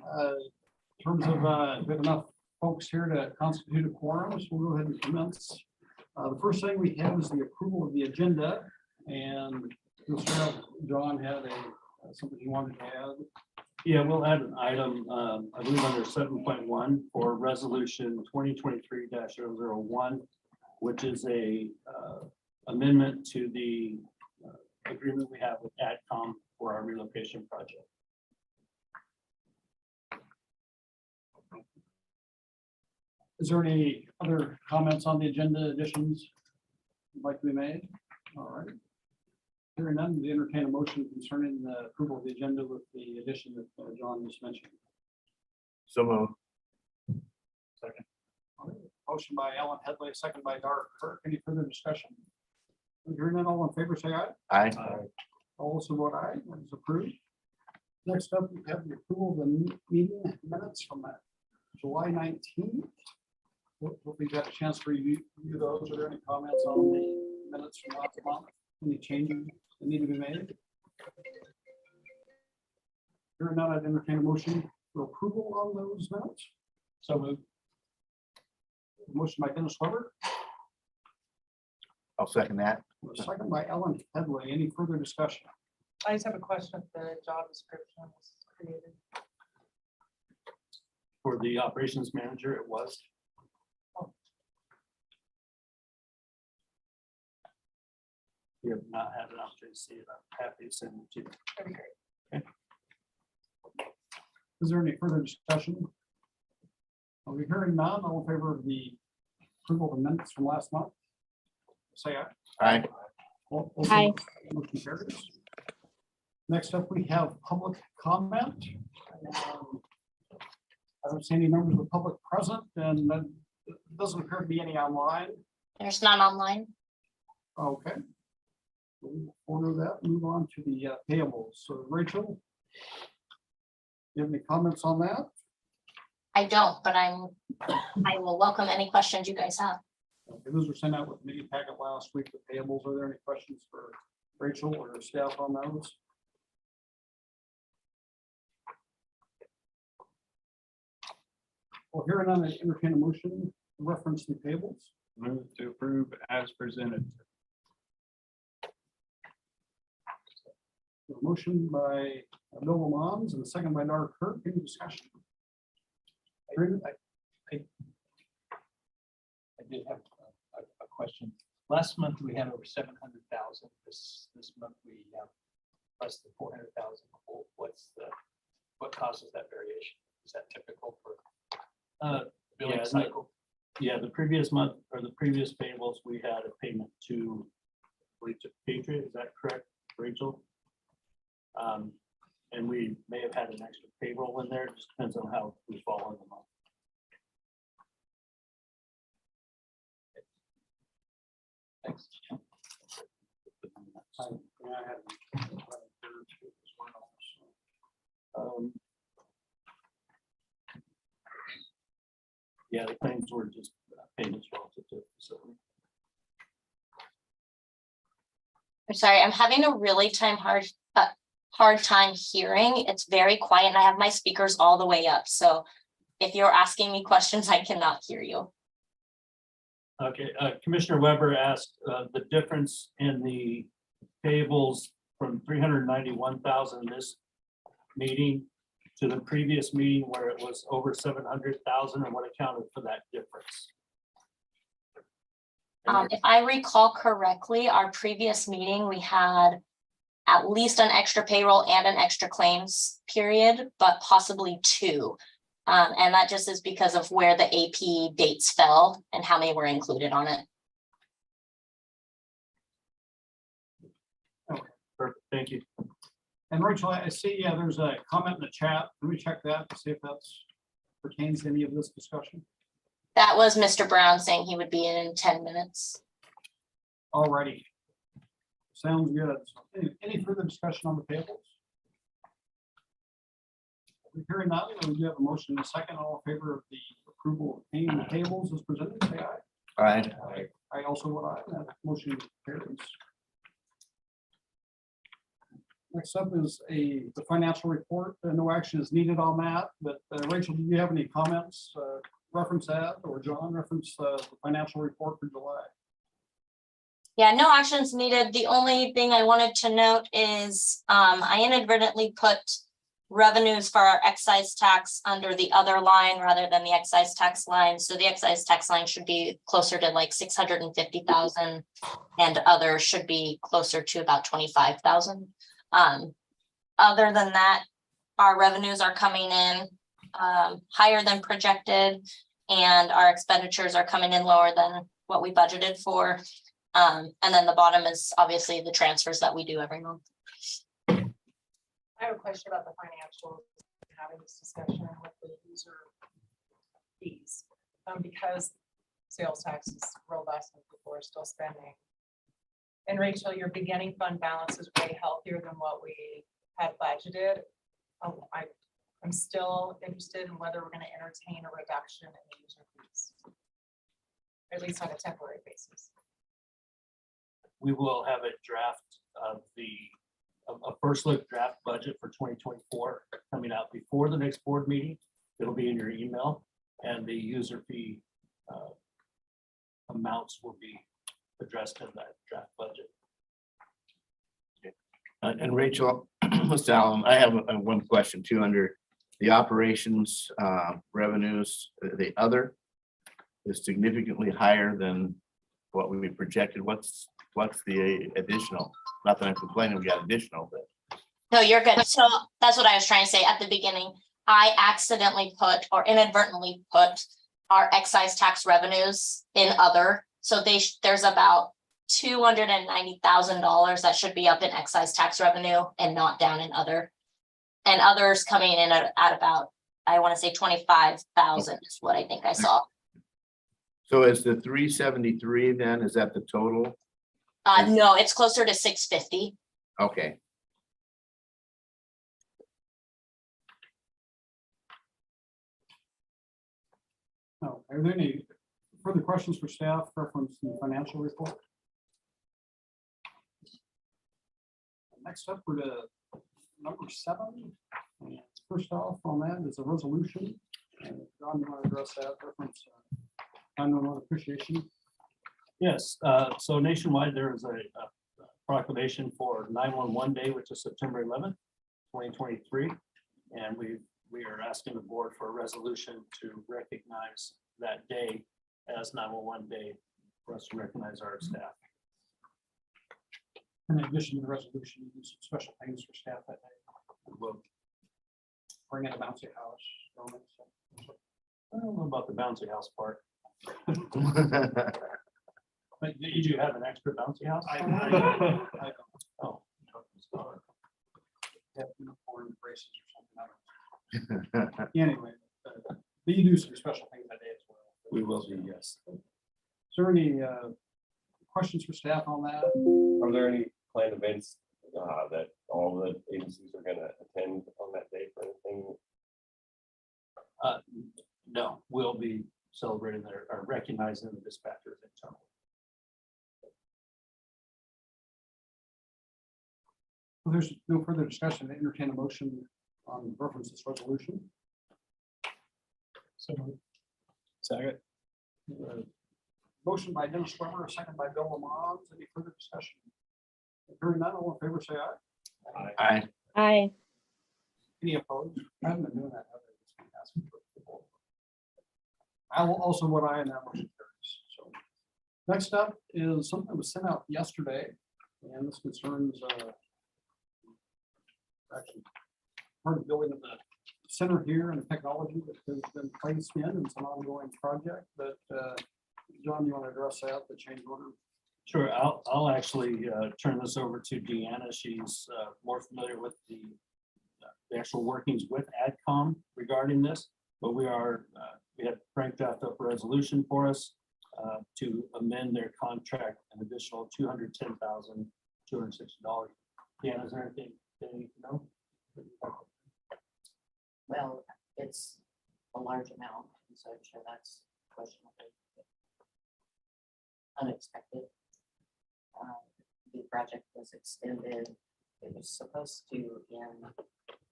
In terms of, we have enough folks here to constitute a quorum, so we'll go ahead and commence. The first thing we have is the approval of the agenda, and John had something he wanted to add. Yeah, we'll add an item, I believe under 7.1 for resolution 2023-001, which is a amendment to the agreement we have with AdCom for our relocation project. Is there any other comments on the agenda additions you'd like to be made? All right. Hearing none, we entertain a motion concerning the approval of the agenda with the addition that John just mentioned. So moved. Second. Motion by Alan Headley, second by Dark Kirk. Any further discussion? Hearing none, all in favor, say aye. Aye. All also vote aye. That is approved. Next up, we have the approval of the meeting minutes from July 19th. Hope we got a chance to review those. Are there any comments on the minutes from last month? Any changes that need to be made? Hearing none, I'd entertain a motion for approval on those minutes. So moved. Motion by Dennis Weber, I'll second that. second by Ellen Headley. Any further discussion? I just have a question. The job description was created. For the operations manager, it was. We have not had an opportunity to see it. I'm happy to send it to you. That'd be great. Is there any further discussion? Are we hearing none? All in favor of the approval of the minutes from last month? Say aye. Aye. Aye. Motion carries. Next up, we have public comment. I don't see any members of the public present, and there doesn't appear to be any online. There's none online. Okay. We'll order that, move on to the payables. So Rachel, you have any comments on that? I don't, but I will welcome any questions you guys have. Okay, those were sent out with the meeting packet last week, the payables. Are there any questions for Rachel or staff on those? Well, here and now, I entertain a motion to reference the payables. Move to approve as presented. A motion by Bill Lamons and a second by Dark Kirk. Any discussion? I did have a question. Last month, we had over 700,000. This month, we have less than 400,000. What causes that variation? Is that typical for billing Yeah, cycle? Yeah, the previous month or the previous payables, we had a payment to Patriot. Is that correct, Rachel? And we may have had an extra payroll in there. It just depends on how we fall in the month. Thanks. Yeah, the claims were just payments relative to the facility. I'm sorry, I'm having a really hard time hearing. It's very quiet and I have my speakers all the way up. So if you're asking me questions, I cannot hear you. Okay, Commissioner Weber asked the difference in the payables from 391,000 this meeting to the previous meeting where it was over 700,000, and what accounted for that difference? If I recall correctly, our previous meeting, we had at least an extra payroll and an extra claims period, but possibly two. And that just is because of where the AP dates fell and how many were included on it. Okay, Perfect, thank you. And Rachel, I see there's a comment in the chat. Can we check that to see if that pertains to any of this discussion? That was Mr. Brown saying he would be in 10 minutes. Alrighty. Sounds good. Any further discussion on the payables? We're hearing none. We do have a motion in a second. All in favor of the approval of paying the payables as presented, say aye. Aye. I also vote aye. That motion carries. Next up is the financial report. No action is needed on that, but Rachel, do you have any comments? Reference that, or John, reference the financial report for July? Yeah, no actions needed. The only thing I wanted to note is I inadvertently put revenues for our excise tax under the other line rather than the excise tax line. So the excise tax line should be closer to like 650,000 and other should be closer to about 25,000. Other than that, our revenues are coming in higher than projected and our expenditures are coming in lower than what we budgeted for. And then the bottom is obviously the transfers that we do every month. I have a question about the financials, having this discussion with the user fees. Because sales tax is robust and people are still spending. And Rachel, your beginning fund balance is way healthier than what we had budgeted. I'm still interested in whether we're going to entertain a reduction in the user fees, at least on a temporary basis. We will have a draft of a first look draft budget for 2024 coming out before the next board meeting. It'll be in your email, and the user fee amounts will be addressed in that draft budget. And Rachel, Mr. Allen, I have one question too, under the operations revenues, the other is significantly higher than what we projected. What's the additional? Not that I'm complaining, we got additional, but. No, you're good. So that's what I was trying to say at the beginning. I accidentally put or inadvertently put our excise tax revenues in other. So there's about $290,000 that should be up in excise tax revenue and not down in other. And others coming in at about, I want to say 25,000 is what I think I saw. So is the 373 then, is that the total? No, it's closer to 650. Okay. No, are there any further questions for staff reference the financial report? Next up, we're to number 7. And first off on that is a resolution. And John, you want to address that reference? Annual appreciation. Yes, so nationwide, there is a proclamation for 911 Day, which is September 11th, 2023. And we are asking the board for a resolution to recognize that day as 911 Day for us to recognize our staff. In addition to the resolution, you do some special things for staff that day. We'll, Bring in a bouncy house. donuts, so. I don't know about the bouncy house part. But did you have an extra bouncy house? I don't. Oh. Have uniform braces or something. Anyway, but you do some special things that day as well. We will be, yes. Is there any questions for staff on that? Are there any planned events that all the agencies are gonna attend on that day for anything? No, we'll be celebrating or recognizing the dispatchers internally. Well, there's no further discussion. Entertain a motion on reference this resolution. So. Second. Motion by Dennis Weber, a second by Bill Lamont. Any further discussion? Hearing none, all in favor, say aye. Aye. Aye. Any opposed? I haven't been doing that. I will also vote aye and that motion carries. So next up is something that was sent out yesterday, and this concerns actually part of the building of the center here and the technology that has been placed in. It's an ongoing project, but John, you want to address that, the change order? Sure, I'll actually turn this over to Deanna. She's more familiar with the actual workings with AdCom regarding this, but we have Frank draft up a resolution for us to amend their contract an additional $210,260. Deanna, is there anything that you need to know? Well, it's a large amount, and so I'm sure that's questionable. Unexpected. The project was extended It was supposed to end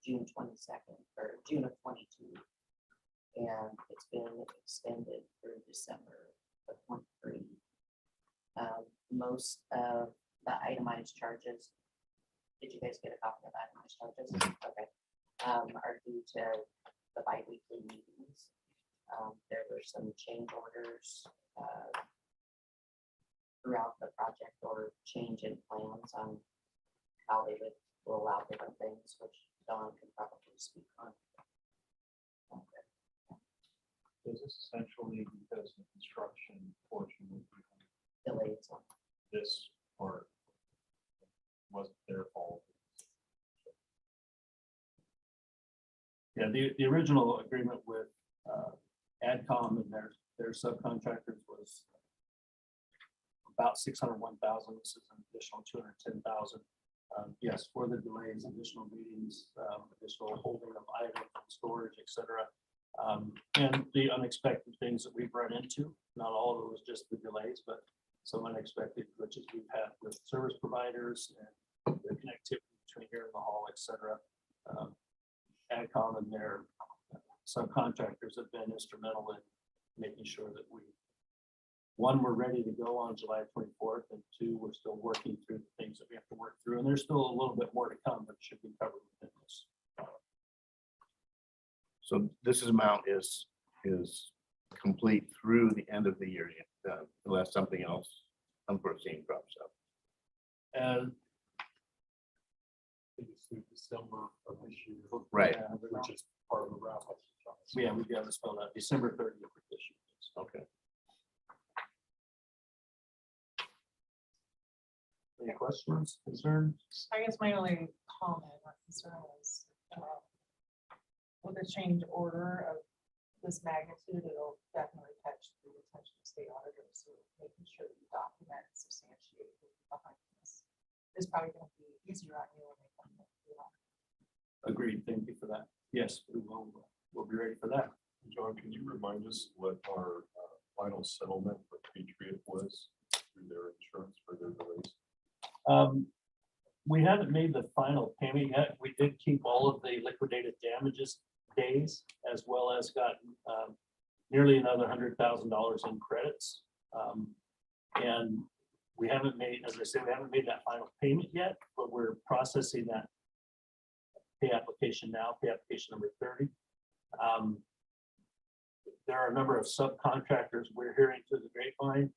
June 22nd or June of 22. And it's been extended through December of 23. Most of the itemized charges, did you guys get a copy of itemized charges? Okay. Are due to the bi-weekly meetings. There were some change orders throughout the project or change in plans on how they would roll out different things, which Don can probably speak on. Is this essentially because the construction portion of Delays on this part wasn't their fault? Yeah, the original agreement with AdCom and their subcontractors was about 601,000. This is an additional 210,000. Yes, for the delays, additional meetings, additional holding of items, storage, et cetera. And the unexpected things that we've run into. Not all of it was just the delays, but some unexpected glitches we've had with service providers and the connectivity between here and the hall, et cetera. AdCom and their subcontractors have been instrumental in making sure that one, we're ready to go on July 24th, and two, we're still working through the things that we have to work through. And there's still a little bit more to come, but it should be covered within this. So this amount is complete through the end of the year, unless something else unforeseen crops up. And It's through December of this year. Right. Which is part of the wrap up. yeah, we got to spell out December 30th for this year. Okay. Any questions, concerns? I guess my only comment or concern is, with a change order of this magnitude, it'll definitely catch the attention of state auditors. So making sure that you document and substantiate what's behind this is probably going to be easier on you when they come to the audit. Agreed. Thank you for that. Yes, we will. We'll be ready for that. John, can you remind us what our final settlement for Patriot was through their insurance for their delays? We haven't made the final payment yet. We did keep all of the liquidated damages days, as well as got nearly another $100,000 in credits. And we haven't made, as I said, we haven't made that final payment yet, but we're processing that pay application now, pay application number 30. There are a number of subcontractors we're hearing through the grapevine.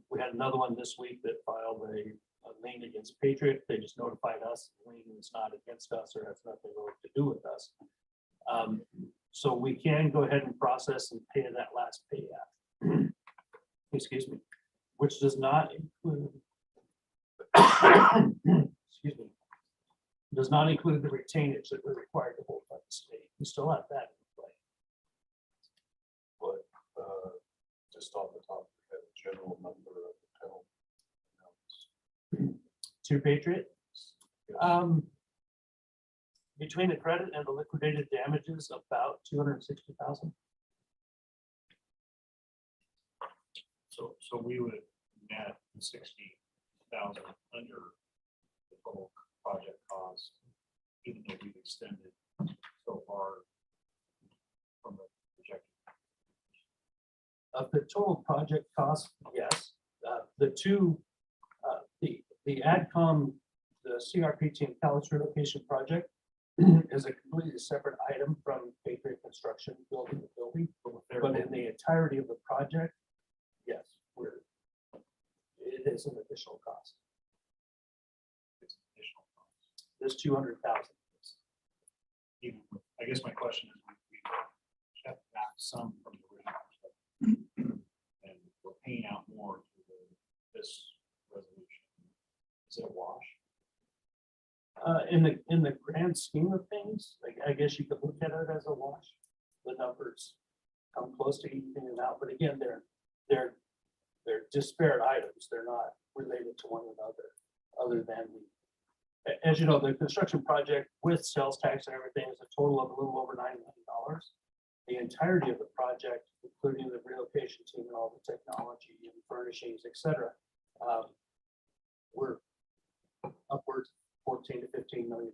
We had another one this week that filed a lien against Patriot. They just notified us the lien is not against us or has nothing really to do with us. So we can go ahead and process and pay that last pay app. Excuse me, which does not include excuse me, does not include the retainage that we're required to hold by the state. We still have that in play. But just off the top of the head, general number of the penalties. To Patriot. Between the credit and the liquidated damages, about 260,000. So we would net 60,000 under the total project cost, even though we've extended so far from the projected. Of the total project cost, yes. The two, the AdCom, the CRPT and Callis relocation project is a completely separate item from Patriot Construction building to building. But in the entirety of the project, yes, it is an additional cost. It's an additional cost. There's 200,000. Even with, I guess my question is, we kept back some from the original, and we're paying out more to this resolution. Is it a wash? In the grand scheme of things, I guess you could look at it as a wash. The numbers come close to evening it out, but again, they're disparate items. They're not related to one another, other than as you know, the construction project with sales tax and everything is a total of a little over $9 million. The entirety of the project, including the relocation team and all the technology and furnishings, et cetera, we're upwards $14 to $15 million.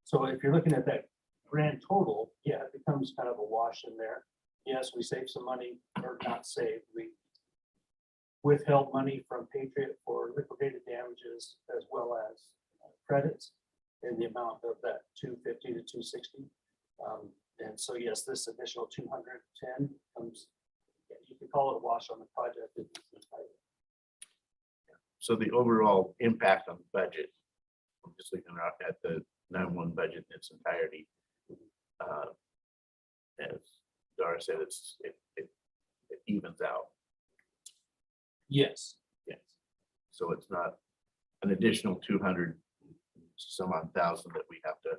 So if you're looking at that grand total, yeah, it becomes kind of a wash in there. Yes, we saved some money, or not saved, we withheld money from Patriot for liquidated damages as well as credits in the amount of that 250 to 260. And so, yes, this additional 210 comes, you can call it a wash on the project. So the overall impact on the budget, I'm just looking at the 911 budget in its entirety. As Dara said, it evens out. Yes, Yes. So it's not an additional 200 some odd thousand that we have to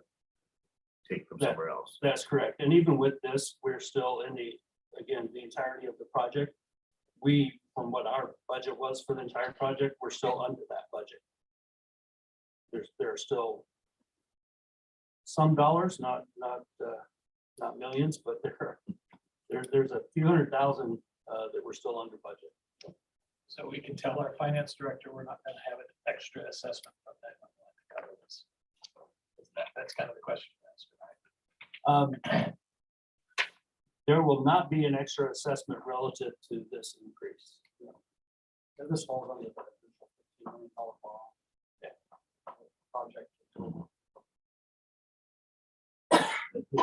take from That- somewhere else. that's correct. And even with this, we're still in again, the entirety of the project. We, from what our budget was for the entire project, we're still under that budget. There are still some dollars, not millions, but there's a few $100,000 that we're still under budget. So we can tell our finance director we're not gonna have an extra assessment of that. to cover this. That's kind of the question. Right? There will not be an extra assessment relative to this increase. No. And this falls under the $15 million project.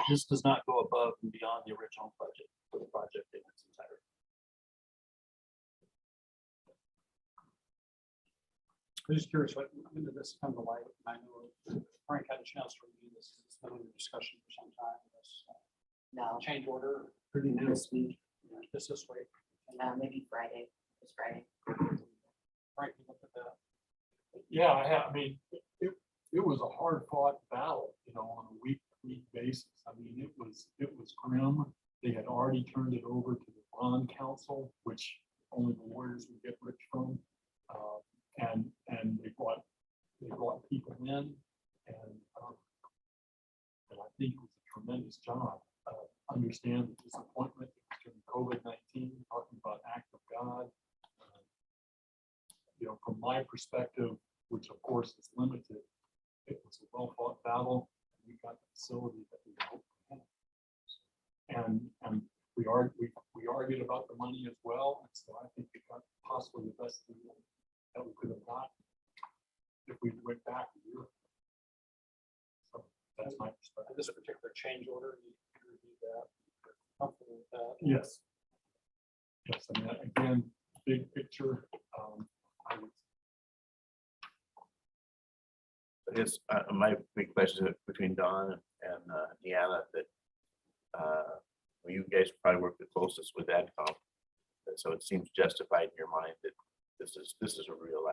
This does not go above and beyond the original budget for the project in its entirety. I'm just curious, when did this come to light? I know Frank had a chance to review this. It's been under discussion for some time. This No, change order, Pretty new. this week, this way. maybe Friday, this Friday. Frank, you looked at that. Yeah, I mean, it was a hard fought battle, on a week-to-week basis. I mean, it was grim. They had already turned it over to the bond council, which only the lawyers would get rich from. And they brought people in and I think it was a tremendous job. Understand the disappointment during COVID-19, talking about act of God. From my perspective, which of course is limited, it was a well-fought battle. And we got the facility that we hoped to have. And we argued about the money as well. And so I think we got possibly the best thing that we could have gotten if we went back a year. So that's my perspective. This particular change order, you reviewed that. Comfortable with that? Yes. Yes, I mean, again, big picture. I would I guess my big question is between Don and Deanna that you guys probably work the closest with AdCom. And so it seems justified in your mind that this is a real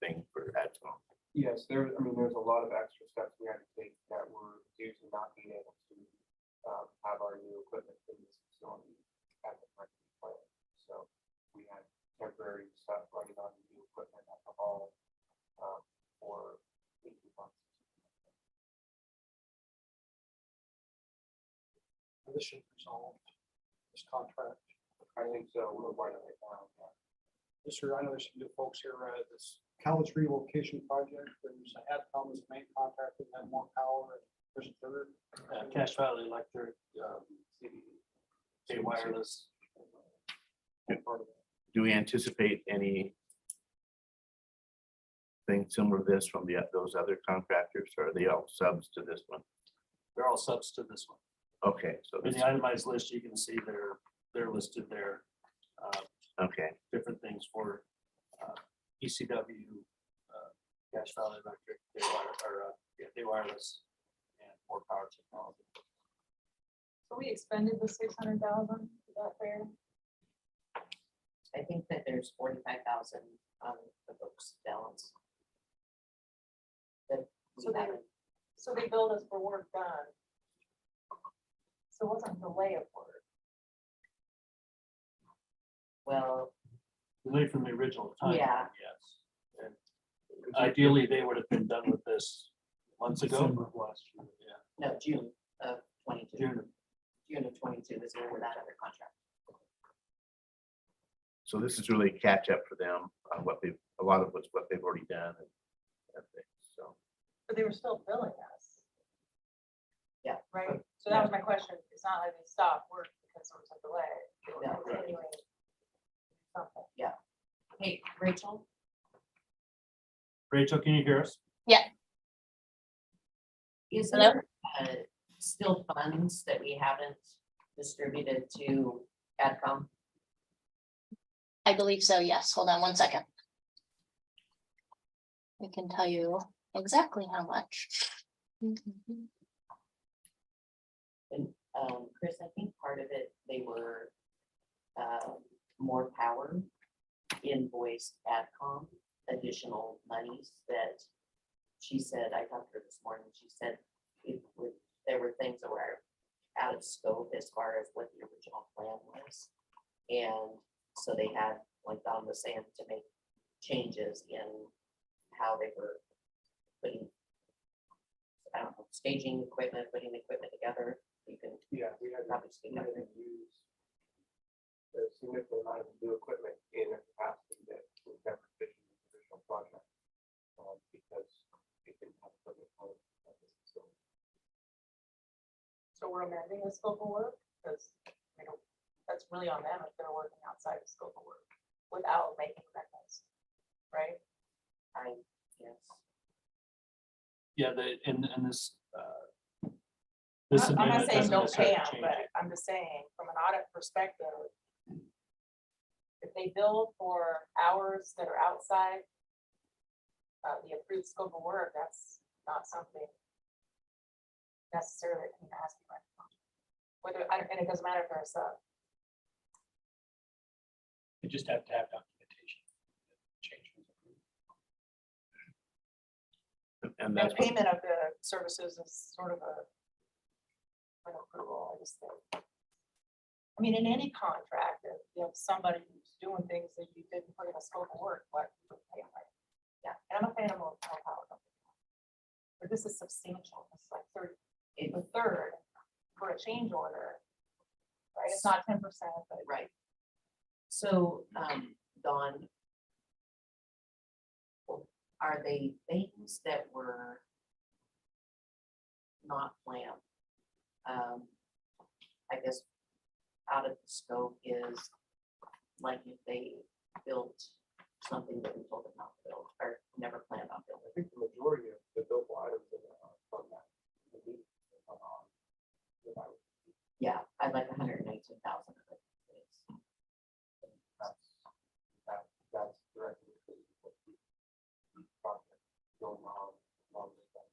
thing for AdCom. Yes, there's a lot of extra steps we had to take that were due to not being able to have our new equipment in this facility at the current plant. So we had temporary stuff running on the new equipment at the hall for 18 months. This should resolve this contract. I think so. We're running it now. Yes, sir. I know there's some new folks here, this college relocation project. There's AdCom as the main contractor, and then more power, and there's a third. Cache Valley Electric, K Wireless. Do we anticipate anything similar to this from those other contractors, or are they all subs to this one? They're all subs to this one. Okay, so In this, the itemized list, you can see they're listed there. okay, Different things for ECW, Cache Valley Electric, K Wireless, and More Power Technology. So we expended the 600,000, is that fair? I think that there's 45,000 on the books balance. That So we they, haven't, so they billed us for work done. So it wasn't a delay of work. well, Delay from the original time. Yeah. Yes. And ideally, they would have been done with this months ago. December of last year. Yeah, no, June of 22. June. June of 22 is when that other contract. so this is really catch up for them on a lot of what they've already done. of things, so. But they were still billing us. Yeah. Right? So that was my question. It's not like they stopped work because there was a delay. They were No. continuing something. Hey, Rachel, Rachel, can you hear us? is Hello? there still funds that we haven't distributed to AdCom? I believe so, yes. Hold on one second. I can tell you exactly how much. And Chris, I think part of it, they were more power invoiced AdCom, additional monies that she said, I talked to her this morning, she said there were things that were out of scope as far as what the original plan was. And so they had like on the sand to make changes in how they were putting, I don't know, staging equipment, putting equipment together. You can Yeah, we had probably speak we up. had to use a significant amount of new equipment in a capacity that was never envisioned in the original project. Because it didn't have equipment for it at this facility. So we're amending the scope of work because that's really on them if they're working outside the scope of work without making amendments. Right? Yes. Yeah, in this, this I'm not amendment saying doesn't don't pay necessarily them, change but it. I'm just saying, from an audit perspective, if they bill for hours that are outside the approved scope of work, that's not something necessarily can ask you right now. Whether, and it doesn't matter if they're a sub. You just have to have documentation. Change was approved. And The that's what- payment of the services is sort of an approval, I just think. I mean, in any contract, if you have somebody who's doing things that you didn't put in a scope of work, but you would pay them, right? Yeah, and I'm a fan of more power company. But this is substantial, it's like a third for a change order. Right, it's not 10%, but Right. So, Dawn, are they things that were not planned? I guess out of the scope is like if they built something that we told them not to build or never planned on I building. think the majority of the billable items that are from that. Yeah, I'd like 119,000 of it. That's directly. Project going on, along with that.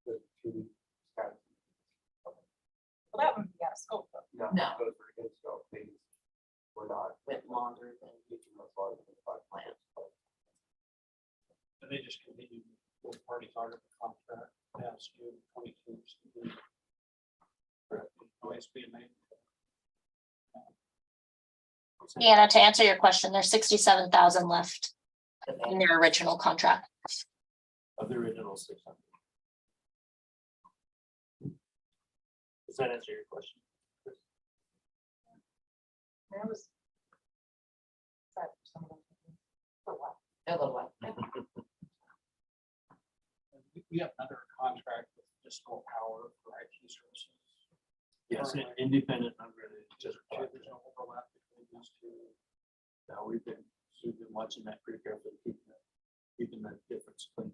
The two status. well, that would be out of scope though. No. Those were in scope, these were not. Went longer than 18 months longer than 5 planned. And they just continued with parties out of the contract past June 22. Noise being made. Yeah, to answer your question, there's 67,000 left in their original contract. Of the original 600. Does that answer your question? That was. Sad for some of them. For what? A little while. We have another contract with Disco Power for IT services. Yes, independent, unrelated, just. There's no overlap between these two. Now, we've been watching that pretty carefully, keeping the difference clean.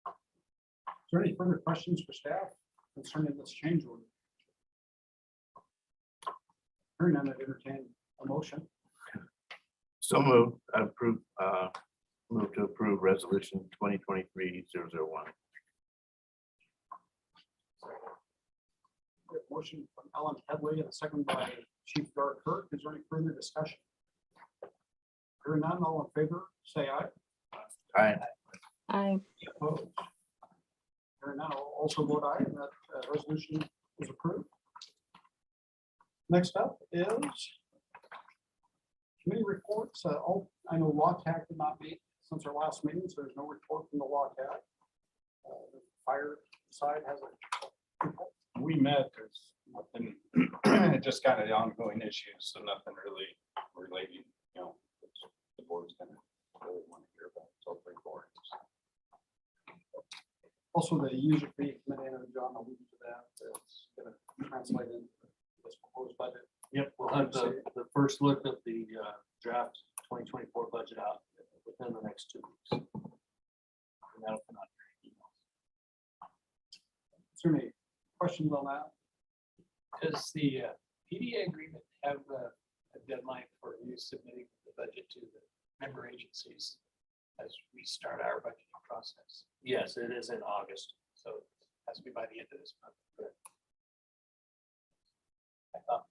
Is there any further questions for staff concerning this change order? Hearing none, I'd entertain a motion. So move to approve resolution 2023-001. We have a motion from Ellen Headley and a second by Chief Dark Kirk. Is there any further discussion? Hearing none, all in favor, say aye. Aye. Aye. Opposed? Hearing none, I'll also vote aye, and that resolution is approved. Next up is committee reports. I know LawTAC did not meet since our last meeting, so there's no report from the LawTAC. The fire side has a report. We met, there's nothing, just kind of the ongoing issues, so nothing really relating, the the board's gonna really want to hear about, so bring forward. Also, the user fee committee, I know John alluded to that, it's gonna translate into this proposed budget. Yep, we'll have the first look of the draft 2024 budget out within the next 2 weeks. And that'll come out in your emails. Is there any questions on that? Does the PDA agreement have a deadline for you submitting the budget to the member agencies as we start our budgeting process? Yes, it is in August. So it has to be by the end of this month. I thought-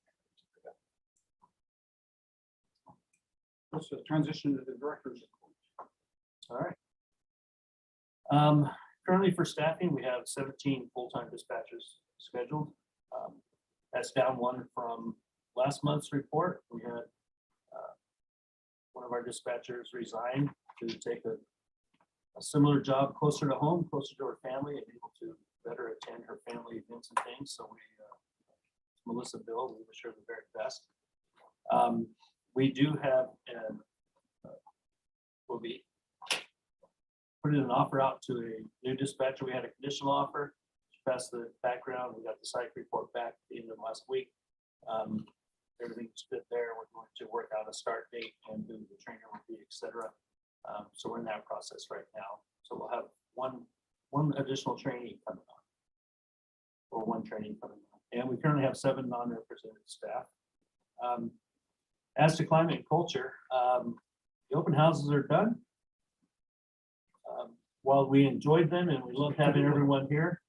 Let's transition to the director's report. All right. Currently for staffing, we have 17 full-time dispatchers scheduled. That's down one from last month's report. We had one of our dispatchers resign to take a similar job closer to home, closer to her family, and able to better attend her family events and things. So we, Melissa Bill, we wish her the very best. We do have, and we'll be putting an offer out to a new dispatcher. We had a conditional offer. She passed the background. We got the psych report back at the end of last week. Everything's good there. We're going to work out a start date and who the trainer will be, et cetera. So we're in that process right now. So we'll have one additional trainee coming on. Or one training coming on. And we currently have 7 non-represented staff. As to climate and culture, the open houses are done. While we enjoyed them and we love having everyone here,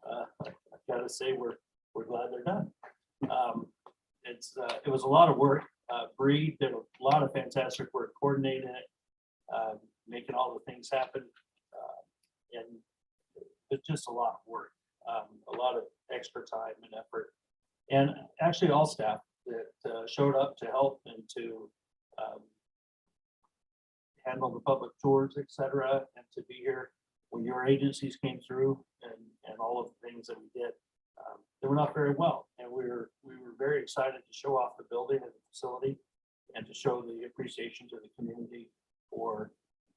I've got to say we're glad they're done. It was a lot of work. Bree did a lot of fantastic work coordinating it, making all the things happen. And it's just a lot of work, a lot of extra time and effort. And actually all staff that showed up to help and to handle the public tours, et cetera, and to be here when your agencies came through and all of the things that we did. They were not very well. And we were very excited to show off the building and the facility and to show the appreciation to the community for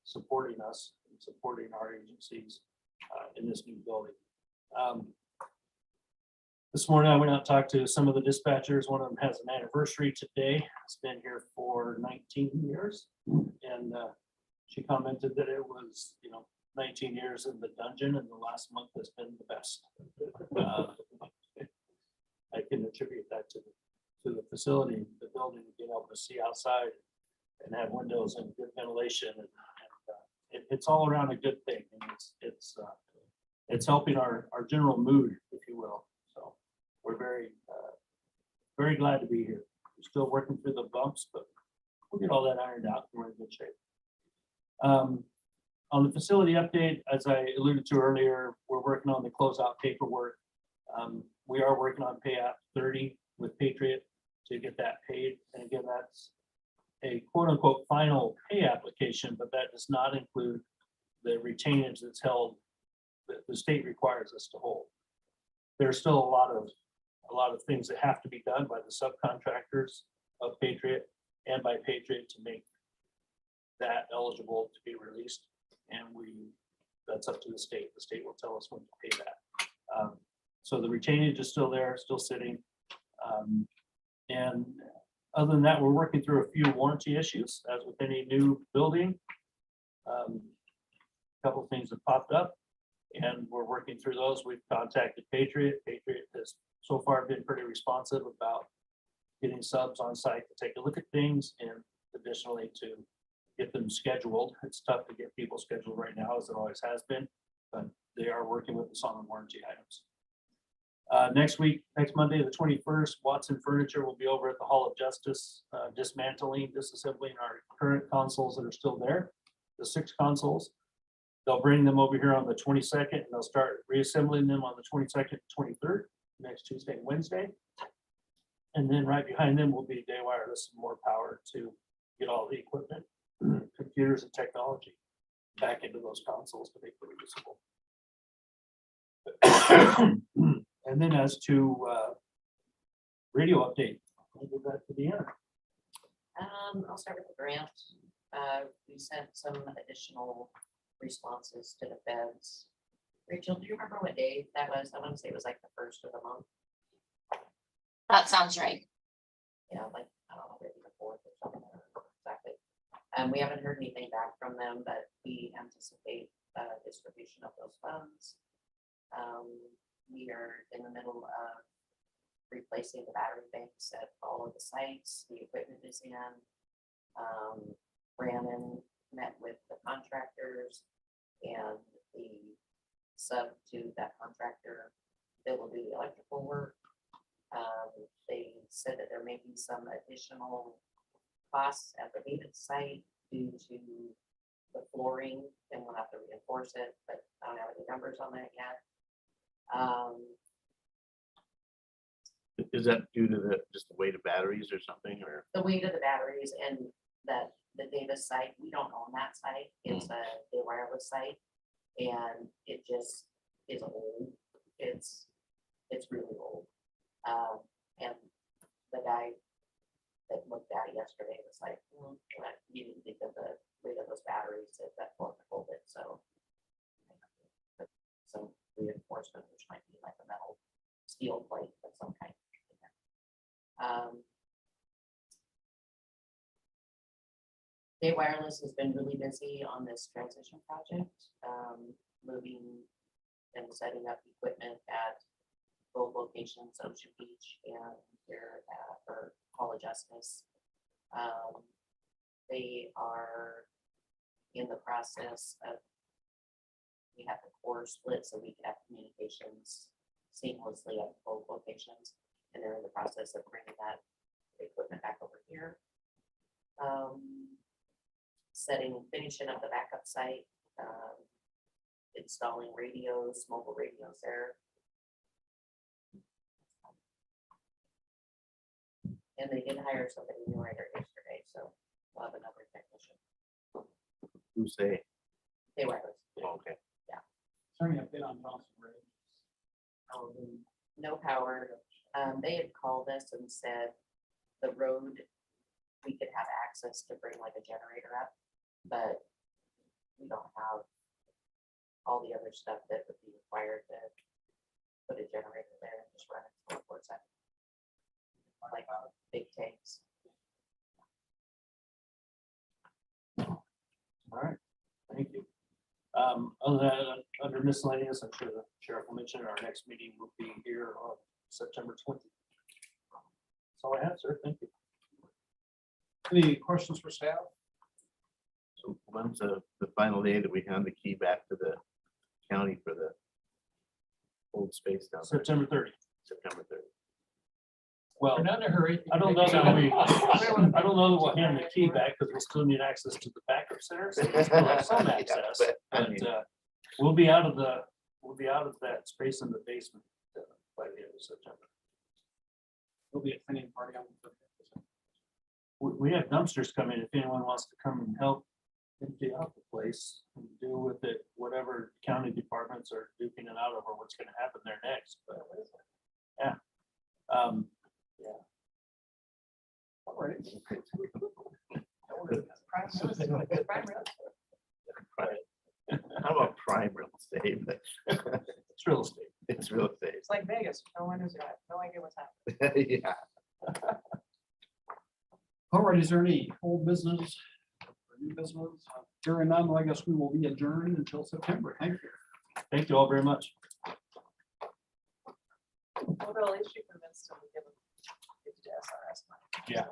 supporting us and supporting our agencies in this new building. This morning, I went out and talked to some of the dispatchers. One of them has an anniversary today. It's been here for 19 years. And she commented that it was, 19 years in the dungeon and the last month has been the best. I can attribute that to the facility, the building, being able to see outside and have windows and good ventilation. And it's all around a good thing. And it's helping our general mood, if you will. So we're very glad to be here. We're still working through the bumps, but we'll get all that ironed out. We're in good shape. On the facility update, as I alluded to earlier, we're working on the closeout paperwork. We are working on Pay App 30 with Patriot to get that paid. And again, that's a quote unquote final pay application, but that does not include the retainage that's held that the state requires us to hold. There's still a lot of things that have to be done by the subcontractors of Patriot and by Patriot to make that eligible to be released. And that's up to the state. The state will tell us when to pay that. So the retainage is still there, still sitting. And other than that, we're working through a few warranty issues as with any new building. A couple of things have popped up and we're working through those. We've contacted Patriot. Patriot has so far been pretty responsive about getting subs on site to take a look at things and additionally to get them scheduled. It's tough to get people scheduled right now, as it always has been, but they are working with us on the warranty items. Next Monday, the 21st, Watson Furniture will be over at the Hall of Justice, dismantling, disassembling our current consoles that are still there, the 6 consoles. They'll bring them over here on the 22nd and they'll start reassembling them on the 22nd, 23rd, next Tuesday and Wednesday. And then right behind them will be Day Wireless, and more power to get all the equipment, computers and technology back into those consoles to make them usable. And then as to radio update, I'll give that to Deanna. I'll start with the grant. We sent some additional responses to the feds. Rachel, do you remember what day that was? I want to say it was like the first of the month. That sounds right. Yeah, like, I don't know, maybe the fourth or something. I don't know exactly. We haven't heard anything back from them, but we anticipate distribution of those funds. We are in the middle of replacing the battery banks at all of the sites. The equipment is in. Brandon met with the contractors and the sub to that contractor that will do the electrical work. They said that there may be some additional costs at the David site due to the flooring, and we'll have to reinforce it, but I don't have any numbers on that yet. Is that due to just the weight of batteries or something, or? The weight of the batteries and that the Davis site, we don't own that site. It's a wireless site. And it just is old. It's really old. And the guy that looked at it yesterday was like, you didn't think of the weight of those batteries if that won't hold it, so. Some reinforcement, which might be like a metal steel plate of some kind. Day Wireless has been really busy on this transition project, moving and setting up equipment at both locations, Ocean Beach and here for College Justice. They are in the process of, we have the core split so we can have communications seamlessly at both locations. And they're in the process of bringing that equipment back over here. Finishing up the backup site, installing radios, mobile radios there. And they did hire somebody new right yesterday, so we'll have another technician. Who say? They wireless. Okay. Turning a bit on Johnson Ridge. How are they? No power. They had called us and said the road, we could have access to bring like a generator up, but we don't have all the other stuff that would be required to put a generator there and just run it 24/7. Like big tanks. All right, thank you. Other than, under miscellaneous, I'm sure the sheriff will mention our next meeting will be here on September 20th. That's all I have, sir. Thank you. Any questions for staff? So when's the final day that we hand the key back to the county for the old space down there? September 30th. September 30th. Well, We're not in a hurry. I don't know that we, I don't know that we'll hand the key back because we'll still need access to the backup center. So we'll still have some Yeah, access, but, I but mean- we'll be out of that space in the basement by the end of September. There'll be a cleaning party on the 30th. We have dumpsters coming if anyone wants to come and help empty out the place and deal with it, whatever county departments are duking it out over what's gonna happen there next, but yeah. Yeah. All right. How about prime real estate? It's real estate. It's real estate. It's like Vegas, no one knows, no idea what's happening. Yeah. All right, is there any old business? Or new business? Hearing none, I guess we will be adjourned until September. Thank you. Thank you all very much. Well, at least you convinced them to give them SRS money. Yeah.